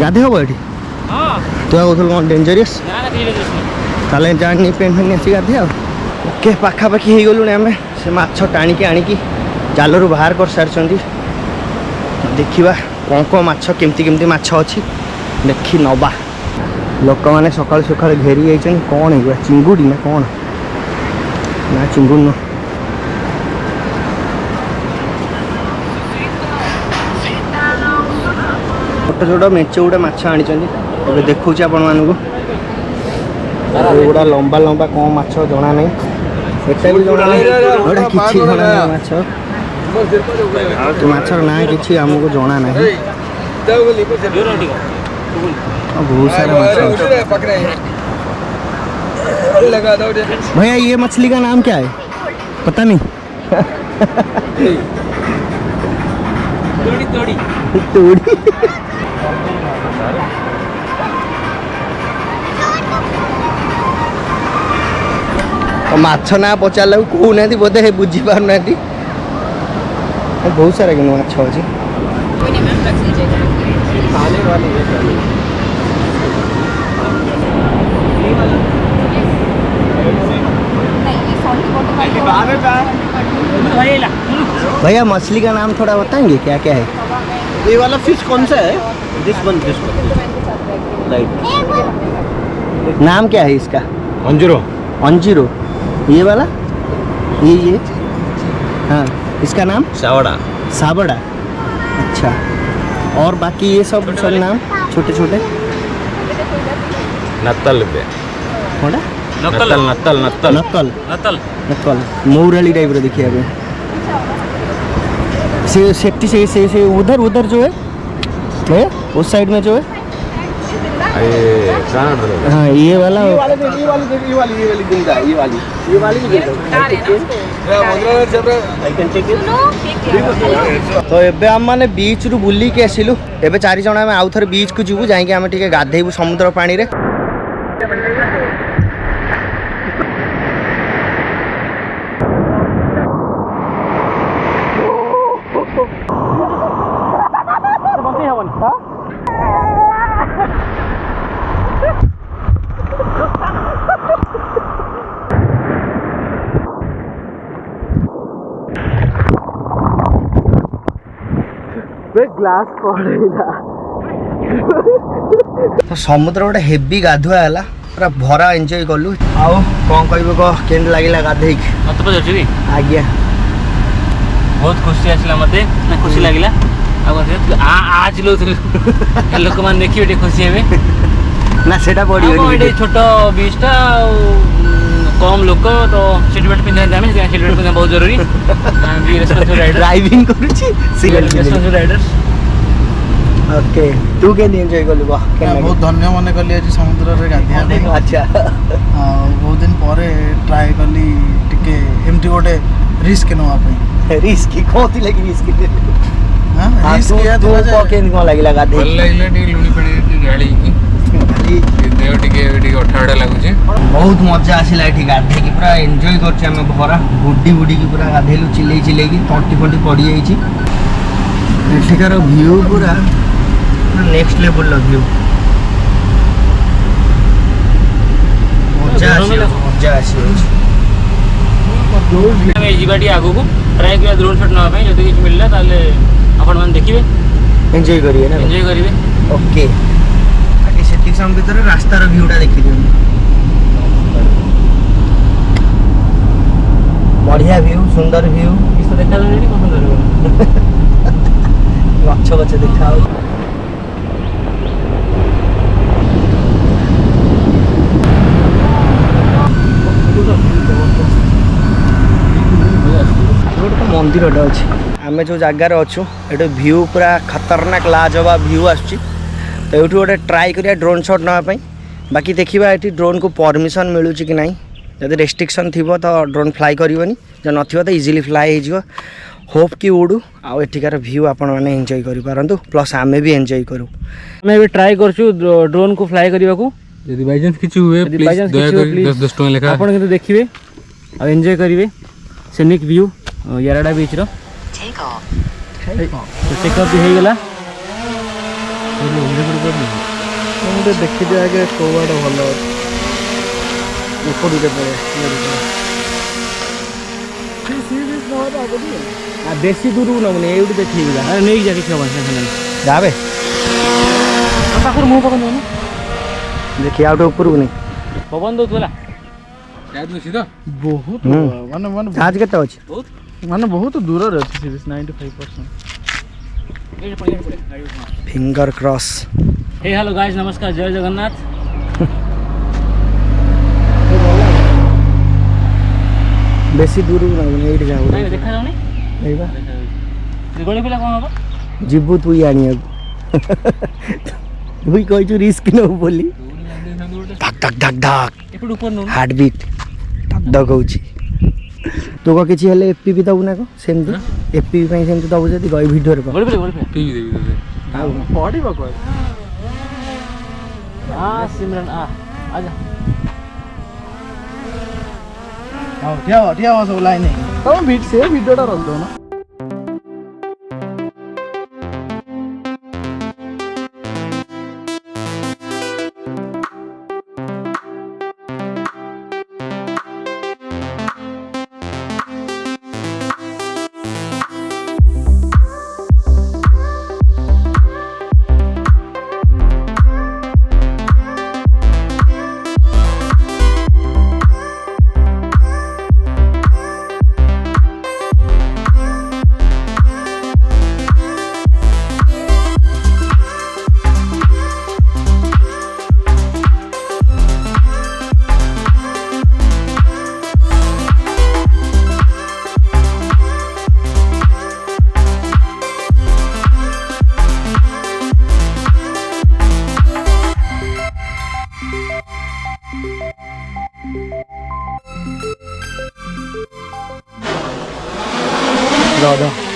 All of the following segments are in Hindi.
गाधे हम ये तू कहूँ कौन डेंजरियस ताले जानी पेन फेन आसी गाधे ओके पाखापाखि हो गलु आम से माछ टाणिकी आणिकी जालू बाहर कर सारी देखा कौन कौन माछ केमती केमती माछ अच्छी देखी नवा लोक मैंने सकाल सकाल घेरी जाइए कौन है चिंगुड़ी ना कौन ना चिंगुड़ी न छोट छोट मेचे गुड़ा माछ आनी देखा आपण मानक गुड़ा लंबा लंबा कौन माछ जना नहीं एटा भी जना नहीं किसी जना नहीं माछ माछर ना कि आमको जना ना बहुत सारा माछ भैया ये मछली का नाम क्या है पता नहीं तोड़ी माछ ना पचार कहूना बोधे बुझी पार ना बहुत सारा कि माछ अच्छी भैया मछली का नाम थोड़ा बताएंगे क्या क्या है ये वाला फिश कौन सा है दिस वन राइट नाम क्या है इसका अंजीरो अंजीरो ये वाला ये हाँ इसका नाम सावड़ा साबड़ा अच्छा और बाकी ये सब नाम छोटे छोटे नत्तल पे कौन नत्तल नत्तल नत्तल नक्कल नत्तल नक्कल मऊराली टाइप देखिए अभी सेफ्टी से उधर उधर जो है उस साइड में जो है हाँ ये वाला तो एबे हम माने बीच रु बुली के आसिलु एबे 4 जण आम आउ थरे बीच को जीवु जाई के आम ठीक गाधेबु समुद्र पानी रे ग्लास पड़ेगा तो समुद्र गोटे हेवी गाधुआ है पूरा भरा एंजॉय कलु आउ कौन कह केन लगे गाधे मत पचार आज्ञा बहुत खुशी आसला मत खुशी लगे आज लोक मैंने देखिए खुशी हे ना सेटा पड़ी छोट बीचटा कम लोक तो सीट बेल्ट पिंधा सीट बेल्ट पिंधा बहुत जरूरी ड्राइविंग करूची रेस्पॉन्सिबल राइडर्स ओके तू के एंजॉय करलु बहुत धन्य मन कली आज समुद्र रे गाधिया अच्छा बहुत दिन परे ट्राई कली टिके एमटी गोटे रिस्क नवा पे रिस्क कोती लगी रिस्क हां रिस्क या तो केन को लागिला गाधे भल लागिला टी लुणी पानी टी गाड़ी की देह टिके अठाड़ा लगुचे बहुत मजा आसिला एठी गाधे की पूरा एंजॉय करछे हम भरा गुड्डी गुडी की पूरा गाधेलु चिल्ले चिल्ले की तंटी फंटी पड़ी जाईची एठिकार व्यू पूरा नेक्स्ट लेवल व्यू मजा आसी जीवाटी आगु को ट्राई किया ड्रोन शॉट ना पे जदी किछ मिलला ताले आपण मान देखिबे एंजॉय करिए ना एंजॉय करिवे ओके आके सेटिंग सम भीतर रास्तार व्यूटा देखि दियो बढ़िया व्यू सुंदर व्यू किस देखा जानी कोन सुंदर गछ गछ देखाओ मंदिर अच्छे आम जो जगार अच्छु ये व्यू पूरा खतरनाक लाजवाब व्यू आसुची तो ये गोटे ट्राई करिया ड्रोन शॉट नापी बाकी देखा ये ड्रोन को परमिशन मिलूँ कि ना जब रेस्ट्रिक्शन थी तो ड्रोन फ्लाई करनी जो न तो इजिली फ्लाई हो होप कि उड़ू आठिकार व्यू आपण मैंने एंजॉय करूँ प्लस आम भी एंजॉय करूँ आम ट्राई करूँ ड्रोन को फ्लाई करने को यदि बाय चांस किछु हुए प्लीज दया कर 10 टका लेखा आपण किंतु देखिबे आ एंजॉय करिवे सीनिक व्यू याराडा बीच रो टेक ऑफ भी हो गला ମୁଁ ଟିକେ ଦେଖିଦିଏ ଆଗେ କୋଉ ଆଡ଼େ ଭଲ ଅଛି ଉପରୁ କେତେ ବେଶୀ ଦୂରକୁ ନବୁନି ଏଇଠି ଦେଖିବି ନେଇକି ଯା କିଛି ହବନି ଯାବେ ପାଖରୁ ମୁଁ ପକେଇ ନେଉନ ଦେଖି ଆଉ ଟିକେ ଉପରକୁ ନେଇ ପବନ ଦଉଥିଲା ବହୁତ ମାନେ ଚାର୍ଜ କେତେ ଅଛି ମାନେ ବହୁତ ଦୂରରେ ଅଛି ସିରିୟସ୍ 95%। ଫିଙ୍ଗର କ୍ରସ୍ हे हेलो गाइस नमस्कार जय जगन्नाथ बेसी दूर नबुनि एइठ जाऊ नहीं देखा जाउनी एइबा गळे पिला कोन हबो जिबु तुई आनिया तुई कहछु रिस्क न बोली धक धक धक धक एपड ऊपर नो हार्ट बीट धक धक होची तो को किछि हेले एफपीवी दबु ना को सेमती एफपीवी पई सेमती दबु जदी गई वीडियो रे गळे पिला टीवी देवी दे पढ़िबा कोइ हां सिमरन आ आजा ठिया हो सब लाइन तब बीट से वीडियोटा रख दो ना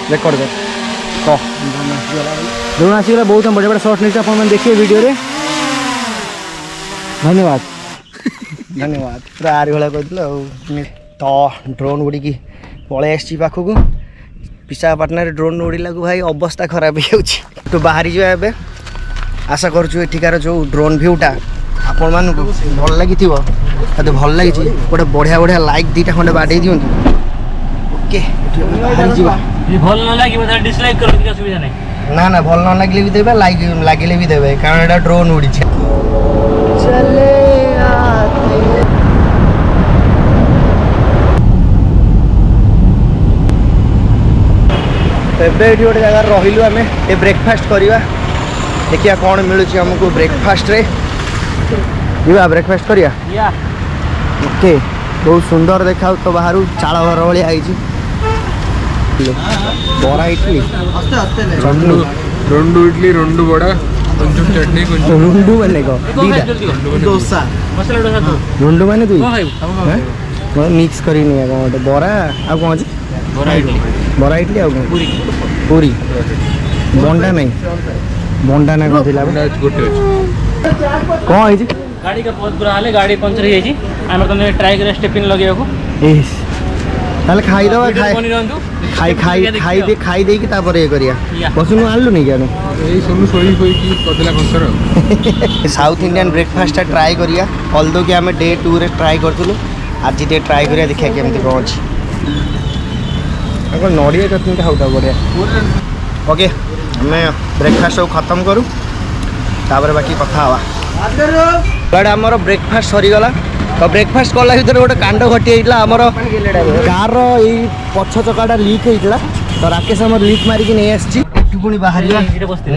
रेकर्ड कर कह ड्रोन आसीगला बहुत बढ़िया बड़ा शॉर्ट नहीं आप देखिए वीडियो रे धन्यवाद धन्यवाद पूरा आरी भाया कहते तो ड्रोन उड़ी पलि आसी पाखक विशाखापाटना ड्रोन उड़ाला भाई अवस्था खराब हो तो बाहरी जाए आशा करूँ एठिकार जो ड्रोन भ्यूटा आपण मान भल लगी भल लगी गोटे बढ़िया बढ़िया लाइक दीटा खंडे बाड़े दिंतु ओके बाहरी जा ये भल न लागी मतलब डिसलाइक करो कि असुविधा नहीं ना ना भल न लगे भी देबे लाइक लागिले भी देबे कारण एटा ड्रोन उड़ी चले आते एबे एठी गोटे जगह रहिलु आमे ए ब्रेकफास्ट करिवा देखिया कोन मिलुची हमको ब्रेकफास्ट रे जीवा ब्रेकफास्ट करिया या ओके बहुत सुंदर देखा तो बाहर चाल घर भाई आई बरा इडली రెండు ఇడ్లీ రెండు వడ కొంచెం చట్నీ కొంచెం रुंडू बने को डोसा मसाला डोसा तो रुंडू माने दुई कौन खाइबो मैं मिक्स करी नहीं है गोटे बरा आ कोन अछि बरा इडली बरा इडली आ कोन पूरी पूरी बोंडा नहीं बोंडा ना कोथिला ଗୋଟେ ଅଛି कोन आई गाड़ी का बहुत बुरा हाल है गाड़ी पंचर हो जाई आमे तने ट्राई करे स्टेपिंग लगेबो एस ताले खाई दवा खाई बनी रहंतु खाई दे कि तापर ये करिया या। बसुनु आलु नहीं क्या ଏଇ ସବୁ ଶୋଇ ଶୋଇକି କରିଦେଲା କଂସର साउथ इंडियन ब्रेकफास्ट ट्राई करिया ऑल्दो कि आम डे 2 रे ट्राई करथुलु आज डे ट्राई करिया देखिया केमती कोन अछि अगर नड़िया चटनी खाऊता बढ़िया ओके हमें ब्रेकफास्ट सब खत्म करूँ तापर बाकी कथा हवा बट आमर ब्रेकफास्ट सरीगला तो ब्रेकफास्ट कला भर गोटे कांड घटी होता आमर कार पछ चकाटा लीक होता तो राकेश आम लीक मारिक नहीं आसी पुणी बाहर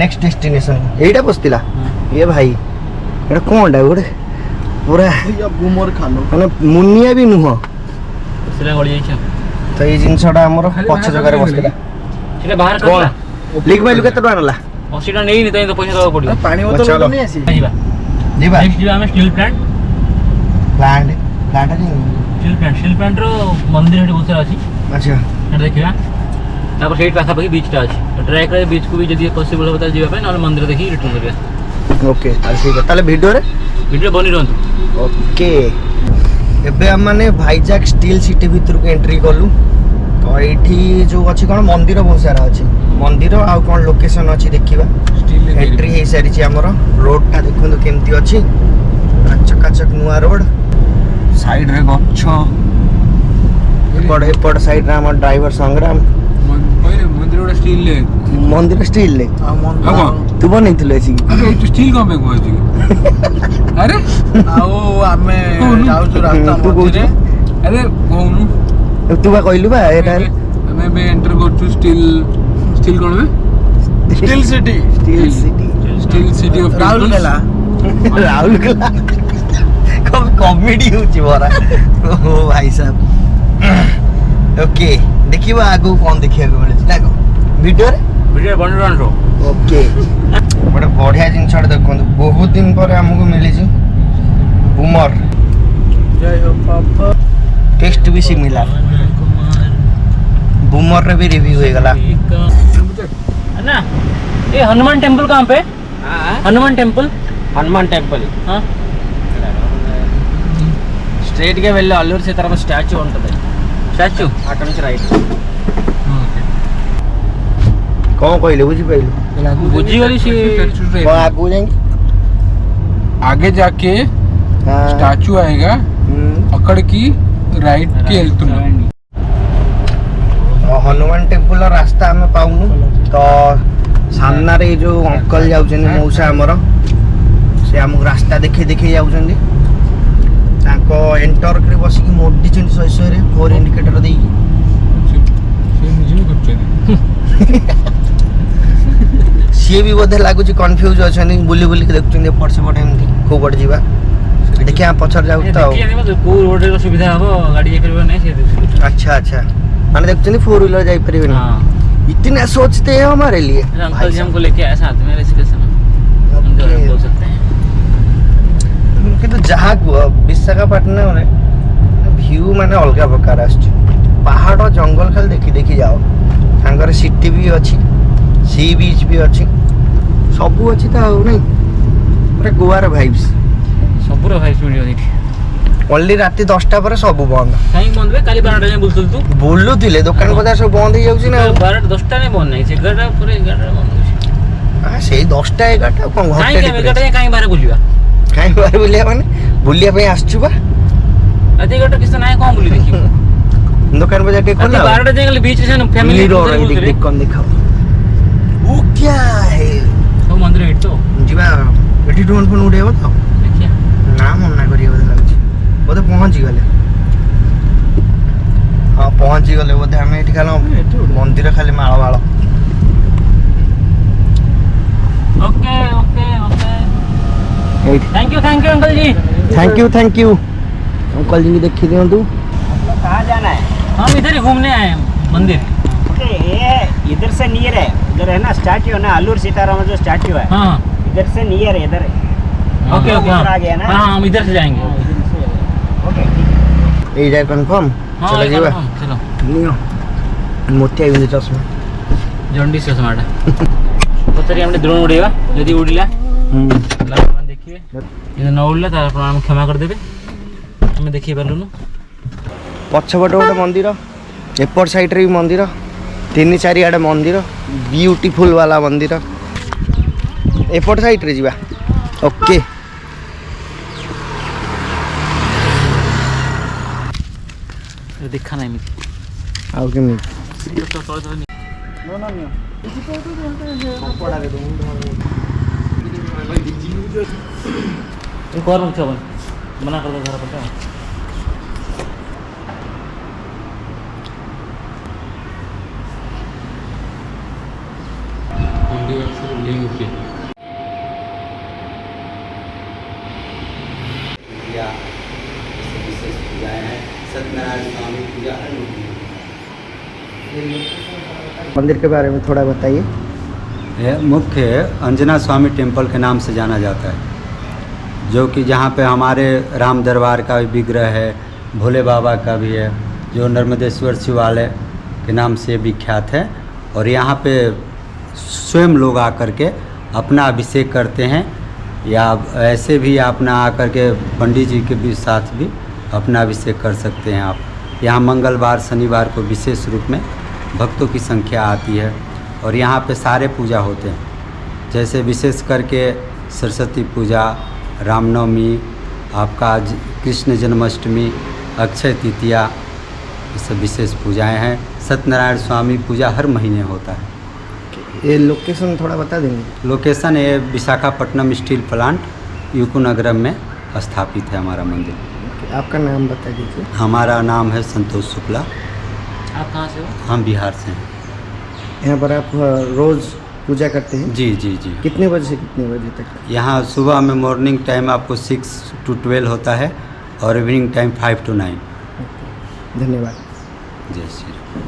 नेक्स्ट डेस्टिनेशन यहीटा बसला ये भाई ये कौनटा गोटे पूरा गुमर खालो मैंने मुनिया भी नुह सेला गळी जाई तो ये जिनसटा आमर पछ चकार बसला सेला बाहर कौन करला लीक माइल केते टका नला 80 टा नहीं तो पैसा देबो पड़ियो पानी चलो। बोतल नहीं आसी जीवा जीवा नेक्स्ट जीवा हमें steel plant plant plant steel plant रो मंदिर हेटी बहुत अछि अच्छा हेट देखिबा तापर सेट पाखा पाखी बीच टा अछि तो ट्राई करे बीच को भी जदी पॉसिबल होता जीवा पे न मंदिर देखि रिटर्न करिया ओके ठीक है ताले वीडियो रे वीडियो बनी रहंतु ओके एबे हम माने भाईजाग स्टील सिटी भीतर को एंट्री कलु तो एठी जो अछि कोन मंदिर बहुत सारा अछि मंदिर आउ कौन लोकेशन अच्छी देखा एंट्री हो सारी आमर रोड टा देखो केमती अच्छी चकाचक नुआ रोड साइड रे गछ एपट साइड रे आम ड्राइवर संग्राम मंदिर गोटे स्टील ले मंदिर स्टील ले तू बनैथिलु एसी स्टील कम पे कहछि अरे ଆଉ ଆମେ ଯାଉଛୁ ରାସ୍ତା ତୁ କହୁଛୁ? ମଝିରେ अरे कहनु तू बा कहलु बा एटा हमें बे एंटर करछु स्टील स्टील कोन में steel city steel city of Rourkela Rourkela comedy होची बरा ओ भाई साहब ओके देखिबा आगु कोन देखिया को मिले ना को वीडियो रे वीडियो बन रो ओके बड़ा बढ़िया जिन छड़ देखो बहुत दिन पर हमको मिली छी बुमर ଜୟ ହୋ ବାବା टेस्ट भी सिमिलर बुमर रे भी रिव्यू हो गला है ना ये हनुमान टेंपल कहाँ पे हनुमान टेंपल हाँ స్ట్రైట్ గా వెళ్ళి అల్లూరు సీతారామ స్టాచ్యూ ఉంటుంది स्टैचू అక్కడ నుంచి రైట్ कौन कहले बुझी पाइलु बुझी वाली सी कौन आगु जाएंगे आगे जाके हां स्टैचू आएगा अकड़ की राइट के వెళ్తున్నా हनुमान टेम्पल रास्ता आम पाऊनु तो सामना रे जो अंकल जाउछन मौसा हमर से हमको रास्ता देखे देखे जाउछन तांको एंटर करे बसी की मोडी चन सय रे फोर इंडिकेटर देई से निजे करछे सी भी बोधे लागुची कंफ्यूज अछन बुली बुली के देखछन एपट से पट एमती को पट जीवा देखिए पछर जाउ तो को रोड रे सुविधा हबो गाड़ी जाई परबो नै से अच्छा अच्छा माने देखछन फोर व्हीलर जाई परिबे ना हां इतना सोचते हैं हमारे लिए अंकल जी हमको लेके आए साथ में ऋषिकेश में हम तो बोल सकते हैं কিন্তু ଯାହା କୁହ ବିଶାଖାପାଟଣା ରେ ଭ୍ୟୁ ମାନେ ଅଲଗା ପ୍ରକାର ଆସୁଛି ପାହାଡ଼ ଜଙ୍ଗଲ ଖାଲି ଦେଖି ଦେଖି ଯାଅ ତାଙ୍କର ସିଟି ବି ଅଛି ସି ବିଚ୍ ବି ଅଛି ସବୁ ଅଛି ତ ଆଉ ନାଇଁ ପୁରା ଗୋଆର ଭାଇବ୍ସ ସବୁର ଭାଇ वीडियो देखि ଓନ୍ଲି ରାତି 10ଟା ପରେ ସବୁ ବନ୍ଦ କାଇଁ ବନ୍ଦ ବେ କାଲି 12ଟା ଯାଏ ବୁଲୁଥିଲୁ ତୁ ବୁଲୁଥିଲେ ଦୋକାନ ବଜାର ସବୁ ବନ୍ଦ ହେଇଯାଉଛି ନା 12ଟା 10ଟା ରେ ବନ୍ଦ ନାହିଁ 11ଟା ପରେ 11ଟା ବନ୍ଦ ହେଉଛି ସେଇ 10ଟା 11ଟା କଣ କାଇଁ 11ଟା ଯାଏ କାଇଁ ବାହାରେ ବୁଲିବା କାଇଁ ବାହାରେ ବୁଲିବା ମାନେ ବୁଲିବା ପାଇଁ ଆସିଛୁ ବା ଆଜି 11ଟା କିଛି ନାହିଁ କଣ ବୁଲି ଦେଖିବୁ ଦୋକାନ ବଜାର ଟିକେ ଖୋଲା 12ଟା ଯାଏ ଗଲେ ବିଚ୍ ରେ ସେନ ଫ୍ୟାମିଲି देख कौन दिखाओ वो क्या है ସବୁ ମନ୍ଦିର ଏଠି ତ ଯିବା ଏଠି ଡ୍ରୋନ୍ ଫୋନ୍ ଉଡେଇବ ତ ଦେଖିଆ ନା ମନା କରିବ ବୋଧେ ଲାଗୁଛି ବୋଧେ ପହଞ୍ଚି ଗଲେ ହଁ ପହଞ୍ଚି ଗଲେ ବୋଧେ ଆମେ ଏଠି ଖାଲି ମନ୍ଦିର ଖାଲି ମାଳ ମାଳ ओके ओके ओके ଏଇଠି thank you uncle ji thank you uncle ji की देखी दियंतु कहाँ जाना है हम इधर ही घूमने आए हैं मंदिर ओके ये इधर से नियर है इधर है ना स्टैच्यू है ना अल्लूर सीताराम जो स्टैच्यू है हाँ इधर से नियर है इधर ओके ओके उधर आ गया ना हाँ हम इधर से जाएंगे ओके ଏଇ ଯାଏ କନଫର୍ମ हाँ चलो ଯିବା चलो ନିଅ ମୋତିଆ ବିନ୍ଧୁ ଚଷମା ଜଣ୍ଡିସ୍ ଚଷମାଟା ପଚାରି ଆମେ ଡ୍ରୋନ୍ ଉଡ଼େଇବା ଯଦି ଉଡ଼ିଲା ଲାଭବାନ ଦେଖିବେ ଯଦି ନ ଉଡ଼ିଲା ତାହେଲେ ଆପଣ ଆମକୁ କ୍ଷମା କରିଦେବେ ଆମେ ଦେଖେଇ ପାରିଲୁନୁ ପଛପଟେ ଗୋଟେ ମନ୍ଦିର ଏପଟ ସାଇଡ୍ରେ ବି ମନ୍ଦିର 3-4 ଆଡ଼େ ମନ୍ଦିର ବ୍ୟୁଟିଫୁଲ୍ ବାଲା ମନ୍ଦିର ଏପଟ ସାଇଡ୍ରେ ଯିବା ଓକେ ଦେଖା ନାହିଁ ଏମିତି ଆଉ କେମିତି କର ମୁଖ୍ୟ ମନା କରିଦେବ ଘର ପଟେ मंदिर के बारे में थोड़ा बताइए। यह मुख्य अंजना स्वामी टेम्पल के नाम से जाना जाता है, जो कि जहाँ पे हमारे राम दरबार का भी विग्रह है, भोले बाबा का भी है, जो नर्मदेश्वर शिवालय के नाम से विख्यात है। और यहाँ पे स्वयं लोग आकर के अपना अभिषेक करते हैं, या ऐसे भी अपना आकर के पंडित जी के भी साथ भी अपना अभिषेक कर सकते हैं आप। यहाँ मंगलवार शनिवार को विशेष रूप में भक्तों की संख्या आती है। और यहाँ पे सारे पूजा होते हैं, जैसे विशेष करके सरस्वती पूजा, रामनवमी, आपका कृष्ण जन्माष्टमी, अक्षय तृतीया, ये सब विशेष पूजाएं हैं। सत्यनारायण स्वामी पूजा हर महीने होता है। ये लोकेशन थोड़ा बता देंगे? लोकेशन ये विशाखापट्टनम स्टील प्लांट यूको नगर में स्थापित है हमारा मंदिर। आपका नाम बता दीजिए। हमारा नाम है संतोष शुक्ला। आप कहाँ से हो? हम बिहार से हैं। यहाँ पर आप रोज़ पूजा करते हैं? जी जी जी। कितने बजे से कितने बजे तक? यहाँ सुबह में मॉर्निंग टाइम आपको 6 to 12 होता है और इवनिंग टाइम 5 to 9। धन्यवाद। जय श्री राम।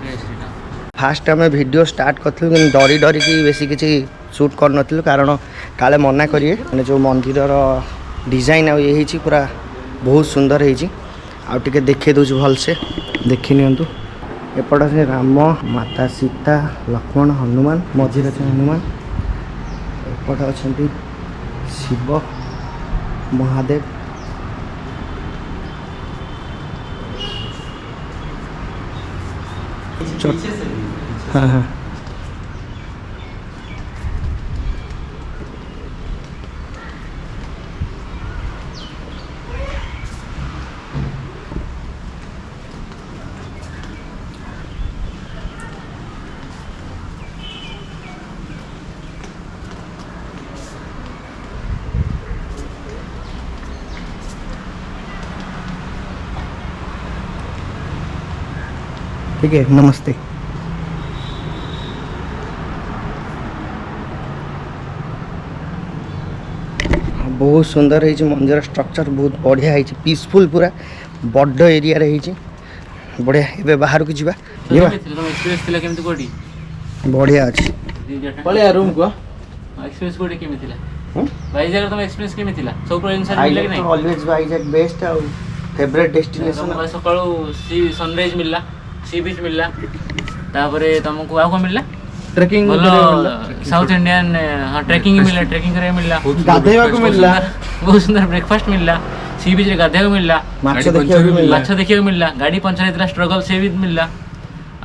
जय श्री राम। फास्ट आम भिडियो स्टार्ट करूँ कि डरी डरिकी बेसी किसी सुट कर कारण काले मना करिए। मैंने जो मंदिर डिजाइन आउ ये पूरा बहुत सुंदर है। देखे दूँ भलसे देखी नियंतु। एपट से राम, माता सीता, लक्ष्मण, हनुमान, मझिर अच्छे हनुमान, एपट अच्छा शिव, महादेव। हाँ हाँ ठीक है। नमस्ते। बहुत सुंदर है मंदिर स्ट्रक्चर, बहुत बढ़िया है, पीसफुल पूरा बड़ एरिया रही बढ़िया। ए बाहर को जीवा एक्सपीरियंस थिला केमति कोडी? बढ़िया अच्छी। पळे रूम को एक्सपीरियंस कोडी केमि थिला? वाइजैक तुम एक्सपीरियंस केमि थिला? सब प्रो इनसाइड मिला कि नहीं? ऑलवेज वाइजैक बेस्ट और फेवरेट डेस्टिनेशन। सकाळू सी सनराइज मिलला, सी बीच मिलला, तापरे तुमको आ को मिलला ट्रेकिंग साउथ इंडियन। हाँ ट्रेकिंग मिलला, ट्रेकिंग करे मिलला, गाधेवा को मिलला, बहुत सुंदर ब्रेकफास्ट मिलला, सी बीच रे गाधेवा को मिलला, माछ देखियो मिलला, गाड़ी पंचर हेतला स्ट्रगल से भी मिलला,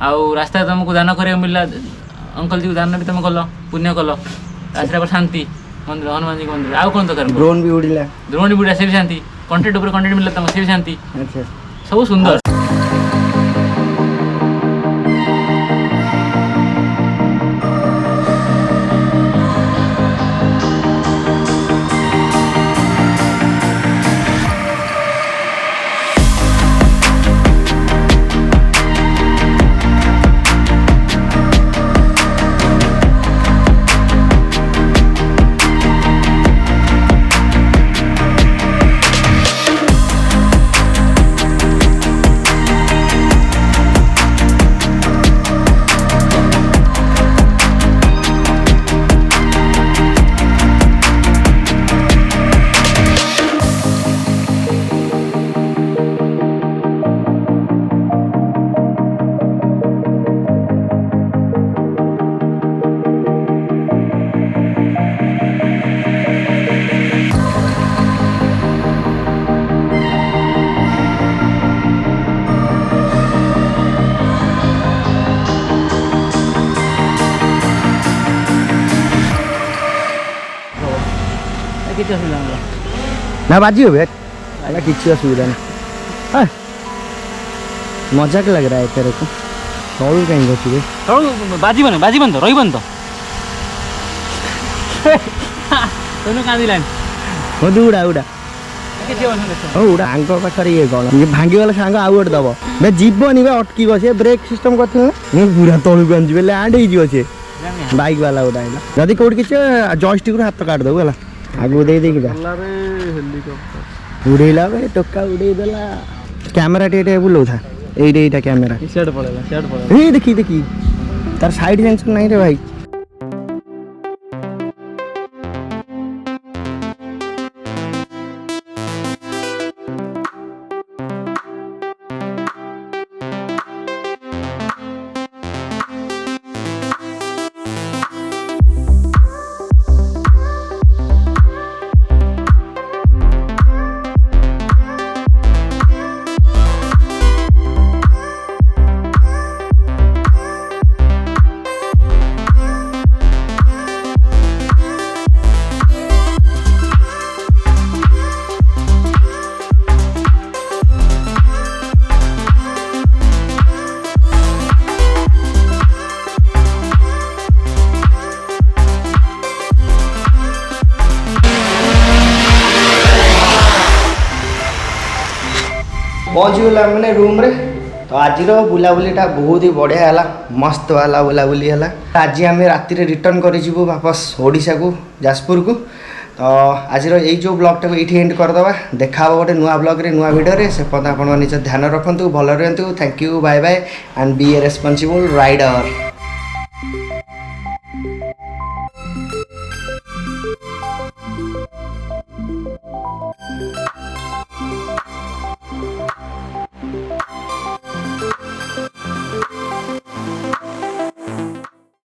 आउ रास्ता तुमको दान करे मिलला, अंकल जी को दान भी तुम कलो, पुण्य कलो, रास्ता पर शांति मंदिर, हनुमान जी मंदिर। आउ कोन दरकार? ड्रोन भी उड़िला, ड्रोन भी उड़ा से भी शांति, कंटेंट ऊपर कंटेंट मिलला तुम से भी शांति। अच्छा सब सुंदर। ना बाजी हो भेट अरे किसी असुविधा नहीं। हाँ मजाक लग रहा है तेरे को। तौल कहीं गो भाई तौल बाजी बन तो रही बन तो तुम कहाँ दिलान हो तू उड़ा उड़ा हो उड़ा आंग पाखर ये कौन ये भांगी वाला सांग आउ गोटे दब बे जीवन बे अटकी से ब्रेक सिस्टम करते पूरा तौल को आंजी लैंड हो बाइक वाला गोटा है जदि कौट किसी जॉयस्टिक हाथ काट दो है आगू दे देगी उड़ेला बे टोका उड़ेदेला कैमेरा टे बुलाऊ था यही कैमेरा देखी देखी तार साइड सेंसर नहीं रे भाई। पहुँचीगला मैंने रूम रे। तो आज बुलाबुलीटा बहुत ही बढ़िया है, मस्त वाला बुलाबुली है। आज आम राति रिटर्न करूँ वापस ओडिशा को, जाजपुर को। तो आज यही जो ब्लॉगटा को ये एंड करदे, देखा गोटे नुआ ब्लॉग रे नुआ वीडियो से पर्यंत आप निज ध्यान रखु, भल रुहतु। Thank you, bye bye and be a responsible rider.